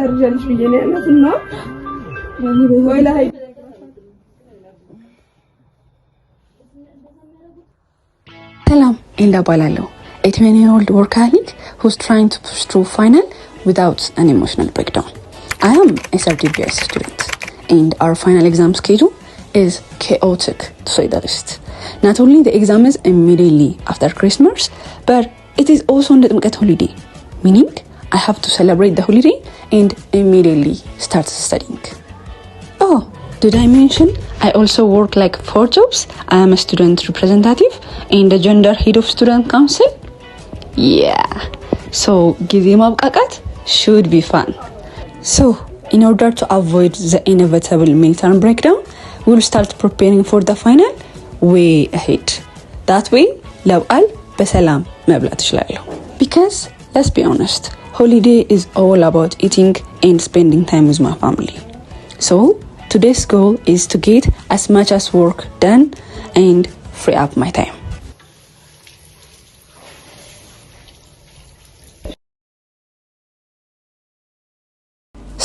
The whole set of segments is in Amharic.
ታርጃለሽ ብዬ ነው ያለውና ወይ ላይ ሰላም እንዳባላለሁ a 20-year-old workaholic who's trying to push through final without an emotional breakdown. I am a certified student and our final exam schedule is chaotic to say the least. Not only the exam is immediately after Christmas, but it is also on the Timkat holiday, meaning I have to celebrate the holiday and immediately start studying. Oh, did I mention I also work like 4 jobs? I am a student representative and the gender head of student council. Yeah, so gize mabqaqat should be fun. So, in order to avoid the inevitable midterm breakdown, we'll start preparing for the final way ahead. That way, ለበዓል በሰላም መብላት እችላለሁ. Because, let's be honest, holiday is all about eating and spending time with my family. So, today's goal is to get as much as work done and free up my time.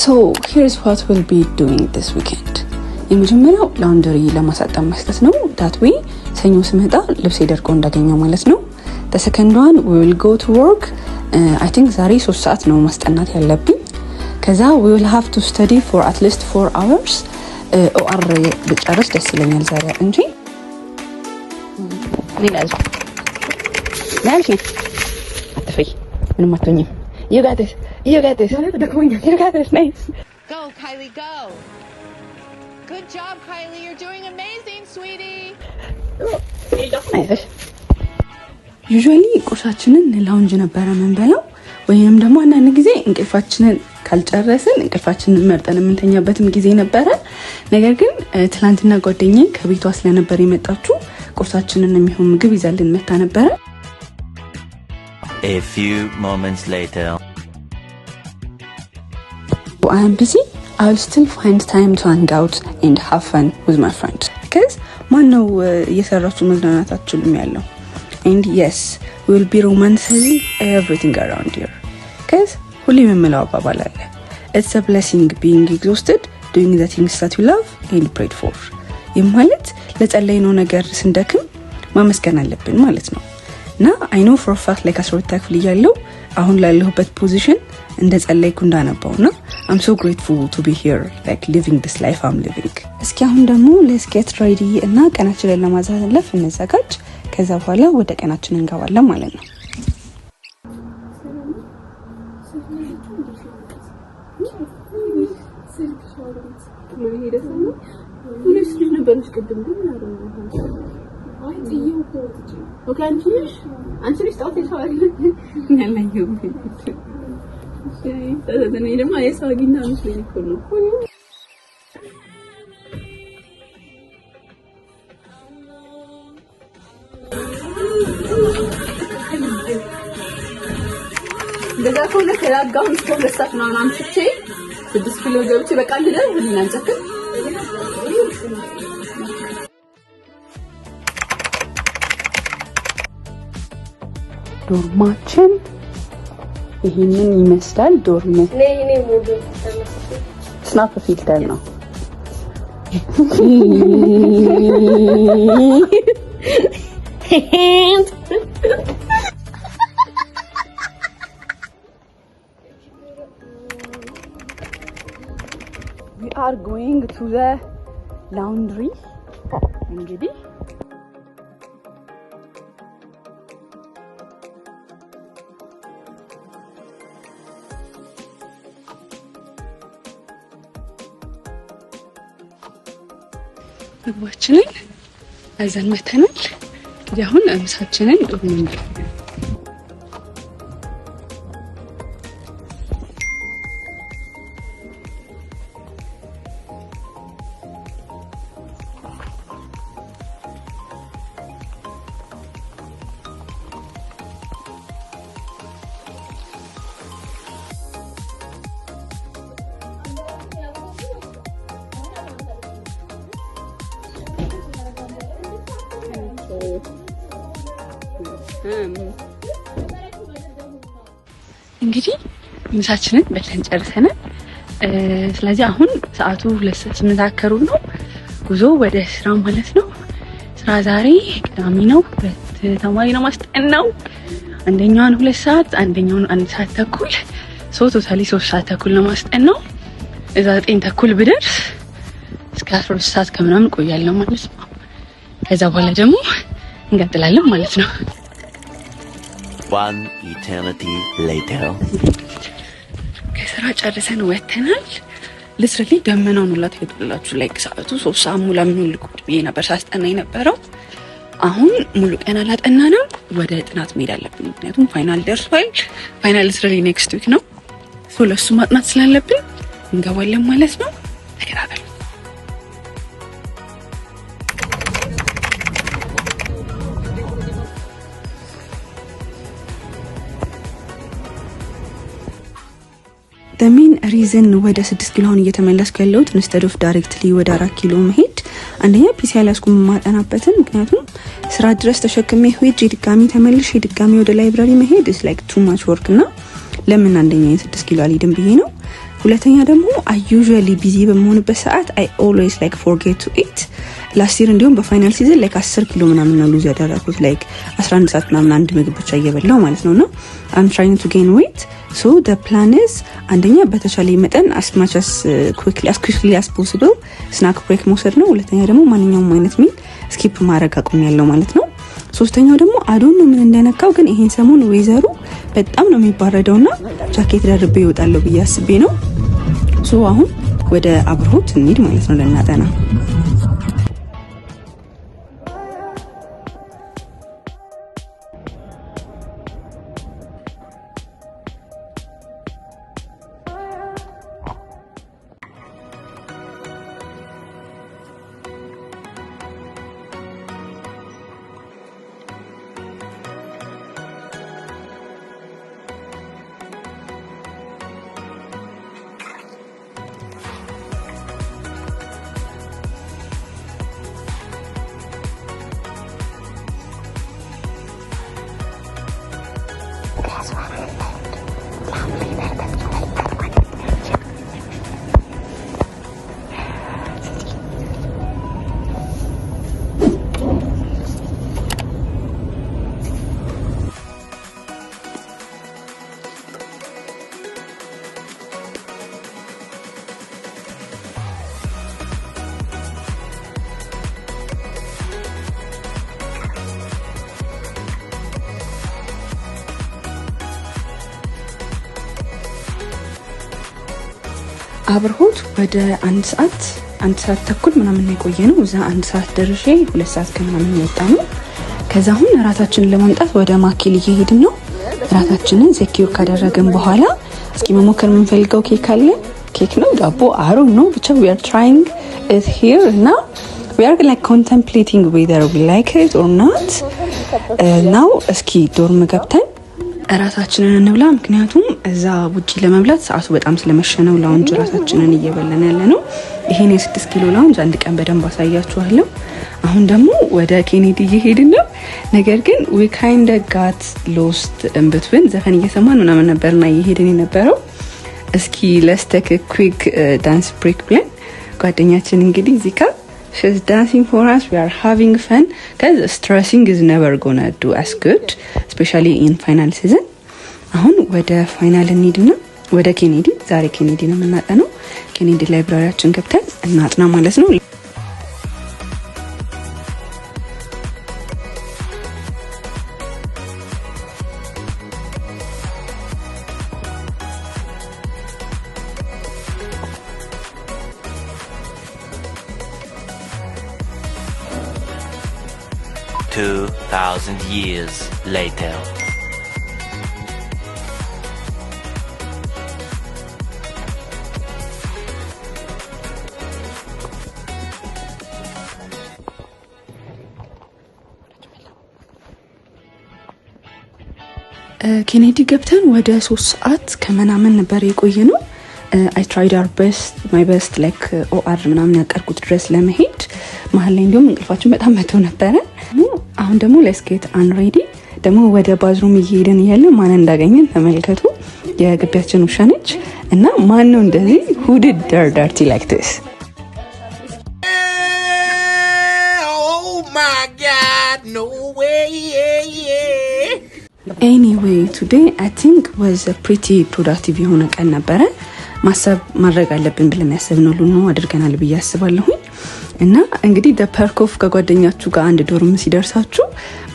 So here's what we'll be doing this weekend. የመጀመሪያው ላውንደሪ ለማሳጠብ መስጠት ነው. that way ሰኞ ስመጣ ልብስ ደርቆ እንዳገኘው ማለት ነው. the second one we will go to work. I think ዛሬ 3 ሰዓት ነው ማስጠናት ያለብኝ. ከዛ we will have to study for at least 4 hours. OR ብጨርስ ደስ ይለኛል ዛሬ እንጂ ሪላዝ ናልሽ አትፈይ ምንም አትሆኝም. you got this. You got this. You got this. Nice. Go, Kylie, go. Good job, Kylie. You're doing amazing, sweetie. Nice. Usually ቁርሳችንን ላውንጅ ነበር የምንበላው ወይንም ደግሞ አንዳንድ ጊዜ እንቅልፋችንን ካልጨረስን እንቅልፋችንን መርጠን የምንተኛበትም ጊዜ ነበረ። ነገር ግን ትላንትና ጓደኛዬ ከቤቷ ስለነበር የመጣችው ቁርሳችንን የሚሆን ምግብ ይዛልን መጣ ነበር። A few moments later. I am busy. I will still find time to hang out and have fun with my friends. Because ማን ነው እየሰራችሁ መዝናናታችሁም ያለው? And yes, we will be romancing everything around here. Because ሁሌም የምለው አባባል አለ. It's a blessing being exhausted doing the things that you love and prayed for. ይህ ማለት ለጸለይነው ነገር ስንደክም ማመስገን አለብን ማለት ነው. እና I know for a fact like 12 ክፍል እያለሁ አሁን ላለሁበት ፖዚሽን እንደ ጸለይኩ እንዳነባውና I'm so grateful to be here like living this life I'm living. እስኪ አሁን ደግሞ let's get ready እና ቀናችንን ለማሳለፍ እንዘጋጅ. ከዛ በኋላ ወደ ቀናችን እንገባለን ማለት ነው. Okay, አንቺ ልጅ ጣውት ይሻላል ያለየው እኔ ደግሞ የሰው አግኝታ መስሎኝ እኮ ነው። እንደዛ ከሆነ ከላጋውን ስፖርት ነው አምጥቼ 6 ኪሎ ገብቼ በቃ ልደር ሁሉን አንጨክም። ዶርማችን ይሄንን ይመስላል። ዶርም ነይ ሞዶ ስናፕ ፊልተር ነው። We are going to the laundry. እንግዲህ ምግባችንን አዘን መተናል። እንግዲህ አሁን ምሳችንን እንግዲህ ምሳችንን በልተን ጨርሰናል። ስለዚህ አሁን ሰዓቱ 2:08 አከሩን ነው። ጉዞ ወደ ስራ ማለት ነው። ስራ ዛሬ ቅዳሜ ነው። ተማሪ ነው ማስጠናው። አንደኛውን 2 ሰዓት አንደኛውን 1 ሰዓት ተኩል ቶታሊ 3 ሰዓት ተኩል ነው ማስጠናው። እዛ 9 ተኩል ብደርስ እስከ 12 ሰዓት ከምናምን ቆያለሁ ማለት ነው። ከዛ በኋላ ደግሞ እንቀጥላለን ማለት ነው። One eternity later. ከስራ ጨርሰን ወተናል። ልስረሊ ደመናው ነው ላትሄዱላችሁ ላይክ ሰዓቱ 3 ሰዓት ሙሉ ምን ልቁጥ ብዬ ነበር ሳስጠና የነበረው። አሁን ሙሉ ቀን አላጠናንም። ወደ ጥናት መሄድ አለብን ምክንያቱም ፋይናል ደርሷል። ፋይናል ልስረሊ ኔክስት ዊክ ነው። ለሱ ማጥናት ስላለብን እንገባለን ማለት ነው። ተከታተሉ። the main reason ወደ 6 ኪሎ አሁን እየተመለስኩ ያለሁት instead of directly ወደ 4 ኪሎ መሄድ አንደኛ ፒሲ ያላስኩም ማጠናበትን ምክንያቱም ስራ ድረስ ተሸክሜ ሄጄ ድጋሚ ተመልሼ ድጋሚ ወደ ላይብራሪ መሄድ is like too much work እና ለምን አንደኛ 6 ኪሎ አልሄድም ብዬ ነው። ሁለተኛ ደግሞ I usually busy በመሆንበት ሰዓት I always like forget to eat. last year እንዲሁም በፋይናል ሲዝን like 10 ኪሎ ምናምን ነው ሉዝ ያደረኩት like 11 ሰዓት ምናምን አንድ ምግብ ብቻ እየበላው ማለት ነውና I'm trying to gain weight. So the plan is አንደኛ በተቻለ መጠን as much as quickly as possible snack break መውሰድ ነው። ሁለተኛ ደግሞ ማንኛውም አይነት ሚል ስኪፕ ማድረግ አቆሚያለሁ ማለት ነው። ሶስተኛው ደግሞ አዶን ነው ምን እንደነካው ግን ይሄን ሰሞን ወይዘሩ በጣም ነው የሚባረደውና ጃኬት ደርቤ ይወጣለሁ ብዬ አስቤ ነው። ሶ አሁን ወደ አብርሆት እንሂድ ማለት ነው ለናጠና። አብርሆት ወደ 1 ሰዓት ተኩል ምናምን የቆየ ነው። እዛ 1 ሰዓት ደርሼ 2 ሰዓት ከምናምን የወጣን ነው። ከዛ አሁን ራታችንን ለማምጣት ወደ ማኪል እየሄድን ነው። ራታችንን ሴኪዩር ካደረግን በኋላ እስኪ መሞከር የምንፈልገው ኬክ አለ። ኬክ ነው ዳቦ አሮ ነው ብቻ we are trying it here now. We are like contemplating whether we like it or not. now እስኪ ዶርም ገብተን ራታችንን እንብላ ምክንያቱም እዛ ውጪ ለመብላት ሰዓቱ በጣም ስለመሸነው ላውንጅ ራታችንን እየበላን ያለ ነው። ይሄን የ6 ኪሎ ላውንጅ አንድ ቀን በደንብ አሳያችኋለሁ። አሁን ደግሞ ወደ ኬኔዲ እየሄድን ነው። ነገር ግን we kind of got lost in between ዘፈን እየሰማን ምናምን ነበርና እየሄድን የነበረው። እስኪ let's take a quick dance break ብለን ጓደኛችን እንግዲህ እዚህ ጋር she's dancing for us. We are having fun because stressing is never gonna do as good especially in final season. አሁን ወደ ፋይናል እንሂድና ወደ ኬኔዲ ዛሬ ኬኔዲ ነው የምናጠነው። ኬኔዲ ላይብራሪያችን ገብተን እናጥና ማለት ነው። $2,000 years later. ኬኔዲ ገብተን ወደ 3 ሰዓት ከምናምን ነበር የቆየነው። I tried my best like OR ምናምን ያቀርኩት ድረስ ለመሄድ መሀል ላይ እንዲሁም እንቅልፋችን በጣም መተው ነበረ። አሁን ደግሞ let's get unready ደግሞ ወደ ባዝሩም እየሄድን ያለ ማን እንዳገኘን ተመልከቱ። የግቢያችን ውሻ ነች እና ማን ነው እንደዚህ who did their dirty like this? Oh my god, no way. Anyway, today I think was a pretty productive የሆነ ቀን ነበረ። ማድረግ አለብን ብለን ያሰብነው ሁሉ አድርገናል ብዬ አስባለሁ። እና እንግዲህ the perk of ከጓደኛችሁ ጋር አንድ ዶርም ሲደርሳችሁ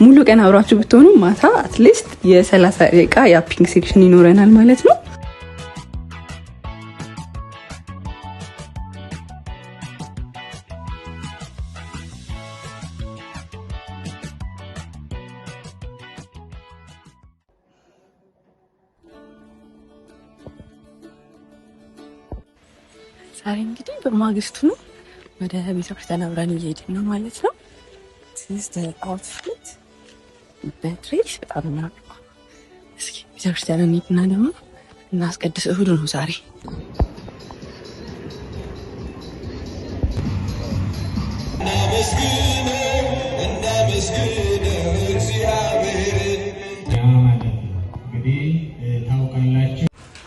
ሙሉ ቀን አብራችሁ ብትሆኑ ማታ at least የ30 ደቂቃ ያፒንግ ሴክሽን ይኖረናል ማለት ነው። ዛሬ እንግዲህ በማግስቱ ነው ወደ ቤተክርስቲያን አብረን እየሄድን ነው ማለት ነው። this is the outfit በትሬስ በጣም ነው። እስኪ ቤተክርስቲያን እንሂድና ደግሞ እናስቀድስ። እሁድ ነው ዛሬ።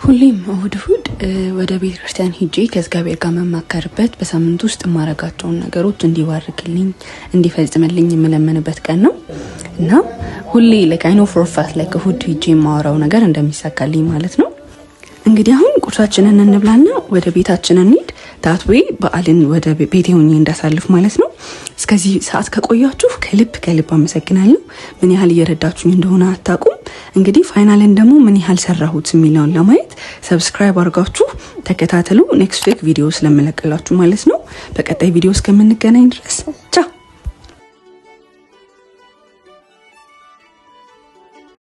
ሁሌም እሁድ ወደ ቤተክርስቲያን ሄጄ ከእግዚአብሔር ጋር መማከርበት በሳምንት ውስጥ ማረጋቸውን ነገሮች እንዲባርክልኝ እንዲፈጽምልኝ የምለምንበት ቀን ነው እና ሁሌ I know for a fact እሁድ ሄጄ ማወራው ነገር እንደሚሳካልኝ ማለት ነው። እንግዲህ አሁን ቁርሳችንን እንብላና ወደ ቤታችን እንሂድ። that way በዓልን ወደ ቤቴ ሆኜ እንዳሳልፍ ማለት ነው። እስከዚህ ሰዓት ከቆያችሁ ከልብ አመሰግናለሁ። ምን ያህል እየረዳችሁኝ እንደሆነ አታውቁም። እንግዲህ ፋይናልን ደግሞ ምን ያህል ሰራሁት የሚለውን ለማየት ሰብስክራይብ አድርጋችሁ ተከታተሉ። ኔክስት ዊክ ቪዲዮ ስለምለቅላችሁ ማለት ነው። በቀጣይ ቪዲዮ እስከምንገናኝ ድረስ ቻው።